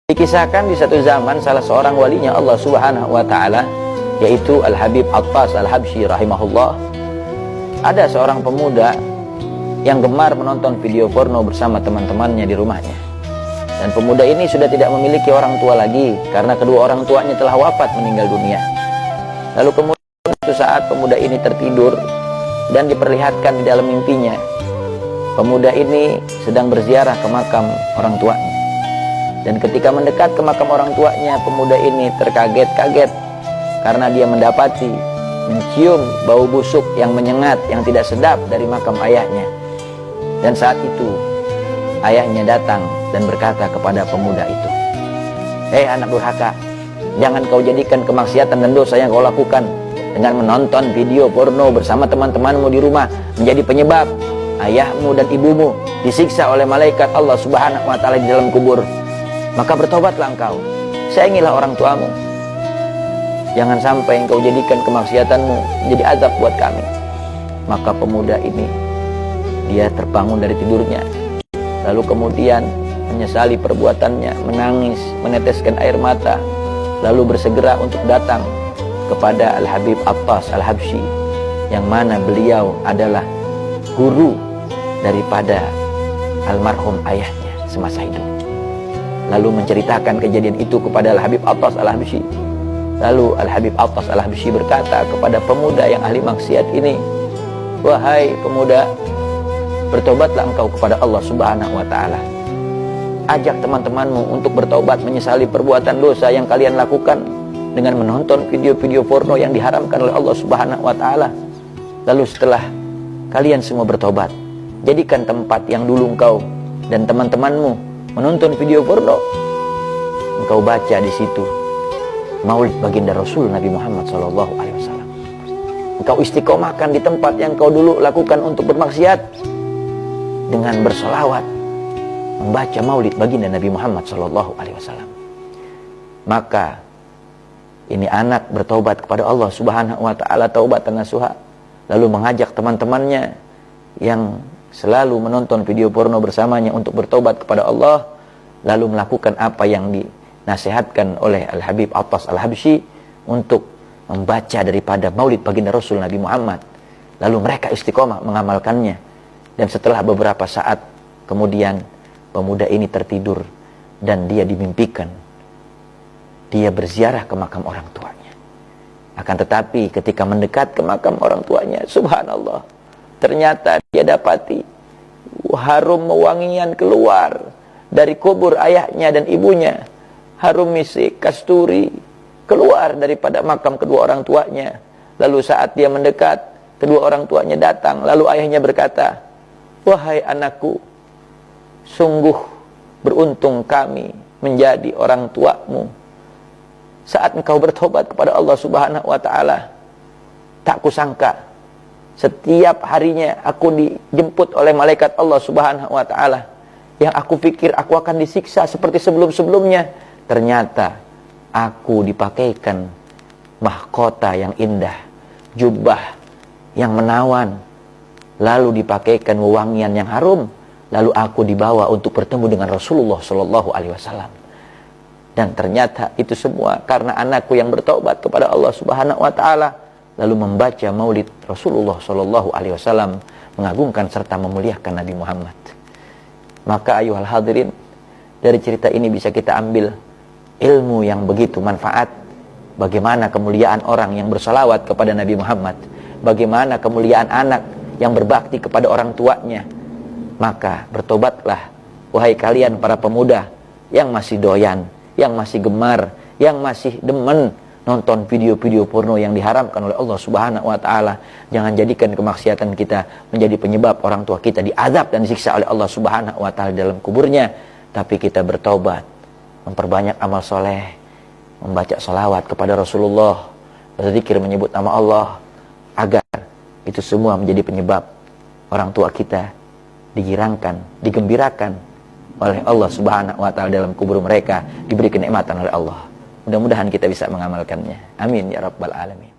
Dikisahkan di satu zaman salah seorang walinya Allah Subhanahu wa taala, yaitu Al-Habib Attas Al-Habsyi rahimahullah. Ada seorang pemuda yang gemar menonton video porno bersama teman-temannya di rumahnya. Dan pemuda ini sudah tidak memiliki orang tua lagi karena kedua orang tuanya telah wafat meninggal dunia. Lalu kemudian suatu saat pemuda ini tertidur dan diperlihatkan di dalam mimpinya pemuda ini sedang berziarah ke makam orang tuanya. Dan ketika mendekat ke makam orang tuanya, pemuda ini terkaget-kaget karena dia mendapati mencium bau busuk yang menyengat, yang tidak sedap dari makam ayahnya. Dan saat itu ayahnya datang dan berkata kepada pemuda itu, "Hei anak durhaka, jangan kau jadikan kemaksiatan dan dosa yang kau lakukan dengan menonton video porno bersama teman-temanmu di rumah menjadi penyebab ayahmu dan ibumu disiksa oleh malaikat Allah Subhanahu wa taala di dalam kubur. Maka bertobatlah engkau, sayangilah orang tuamu. Jangan sampai engkau jadikan kemaksiatanmu menjadi azab buat kami." Maka pemuda ini, dia terbangun dari tidurnya, lalu kemudian menyesali perbuatannya, menangis, meneteskan air mata, lalu bersegera untuk datang kepada Al-Habib Attas Al-Habsyi, yang mana beliau adalah guru daripada almarhum ayahnya semasa hidup. Lalu menceritakan kejadian itu kepada Al-Habib Attas Al-Habsyi. Lalu Al-Habib Attas Al-Habsyi berkata kepada pemuda yang ahli maksiat ini, "Wahai pemuda, bertobatlah engkau kepada Allah Subhanahu wa taala. Ajak teman-temanmu untuk bertobat menyesali perbuatan dosa yang kalian lakukan dengan menonton video-video porno yang diharamkan oleh Allah Subhanahu wa taala. Lalu setelah kalian semua bertobat, jadikan tempat yang dulu engkau dan teman-temanmu menonton video porno, engkau baca di situ Maulid baginda Rasul Nabi Muhammad SAW. Engkau istiqomahkan di tempat yang kau dulu lakukan untuk bermaksiat dengan bersolawat, membaca Maulid baginda Nabi Muhammad SAW. Maka ini anak bertaubat kepada Allah Subhanahu wa taala taubatan nasuha, lalu mengajak teman-temannya yang selalu menonton video porno bersamanya untuk bertobat kepada Allah, lalu melakukan apa yang dinasihatkan oleh Al-Habib Attas Al-Habsyi untuk membaca daripada Maulid baginda Rasul Nabi Muhammad. Lalu mereka istiqomah mengamalkannya. Dan setelah beberapa saat kemudian pemuda ini tertidur dan dia dimimpikan dia berziarah ke makam orang tuanya. Akan tetapi ketika mendekat ke makam orang tuanya, subhanallah, ternyata dia dapati harum mewangian keluar dari kubur ayahnya dan ibunya. Harum misik, kasturi keluar daripada makam kedua orang tuanya. Lalu saat dia mendekat, kedua orang tuanya datang. Lalu ayahnya berkata, "Wahai anakku, sungguh beruntung kami menjadi orang tuamu. Saat engkau bertobat kepada Allah Subhanahu wa taala, tak kusangka setiap harinya aku dijemput oleh malaikat Allah Subhanahu wa taala. Yang aku pikir aku akan disiksa seperti sebelum-sebelumnya, ternyata aku dipakaikan mahkota yang indah, jubah yang menawan, lalu dipakaikan wewangian yang harum, lalu aku dibawa untuk bertemu dengan Rasulullah sallallahu alaihi wasallam. Dan ternyata itu semua karena anakku yang bertobat kepada Allah Subhanahu wa taala, lalu membaca Maulid Rasulullah sallallahu alaihi wasallam, mengagungkan serta memuliakan Nabi Muhammad." Maka ayuhal hadirin, dari cerita ini bisa kita ambil ilmu yang begitu manfaat. Bagaimana kemuliaan orang yang bersalawat kepada Nabi Muhammad, bagaimana kemuliaan anak yang berbakti kepada orang tuanya. Maka bertobatlah wahai kalian para pemuda yang masih doyan, yang masih gemar, yang masih demen nonton video-video porno yang diharamkan oleh Allah Subhanahu wa taala. Jangan jadikan kemaksiatan kita menjadi penyebab orang tua kita diazab dan disiksa oleh Allah Subhanahu wa taala dalam kuburnya. Tapi kita bertaubat, memperbanyak amal soleh, membaca salawat kepada Rasulullah, berzikir menyebut nama Allah, agar itu semua menjadi penyebab orang tua kita digirangkan, digembirakan oleh Allah Subhanahu wa taala dalam kubur mereka, diberi kenikmatan oleh Allah. Mudah-mudahan kita bisa mengamalkannya. Amin ya rabbal alamin.